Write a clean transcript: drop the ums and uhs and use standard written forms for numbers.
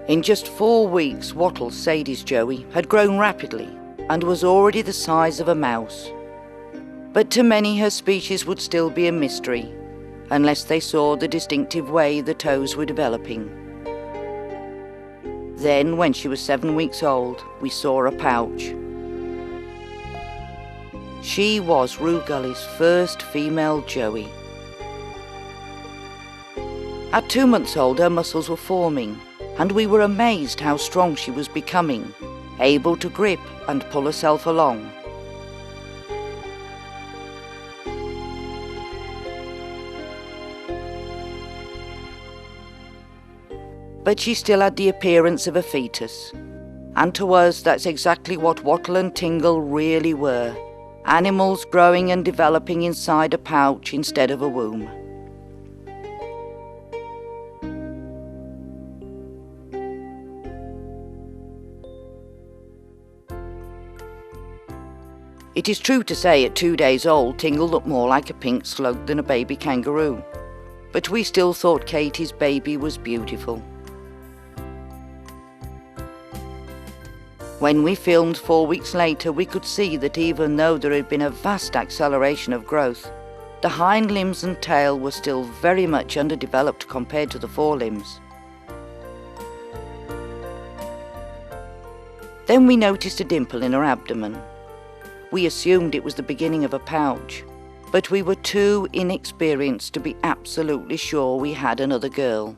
In just 4 weeks, Wattle, Sadie's Joey, had grown rapidly and was already the size of a mouse. But to many her species would still be a mystery, unless they saw the distinctive way the toes were developing. Then, when she was 7 weeks old, we saw a pouch. She was Roo Gully's first female Joey. At 2 months old, her muscles were forming, and we were amazed how strong she was becoming, able to grip and pull herself along. But she still had the appearance of a fetus, and to us that's exactly what Wattle and Tingle really were, animals growing and developing inside a pouch instead of a womb. It is true to say at 2 days old, Tingle looked more like a pink slug than a baby kangaroo, but we still thought Katie's baby was beautiful. When we filmed 4 weeks later, we could see that even though there had been a vast acceleration of growth, the hind limbs and tail were still very much underdeveloped compared to the forelimbs. Then we noticed a dimple in her abdomen. We assumed it was the beginning of a pouch, but we were too inexperienced to be absolutely sure we had another girl.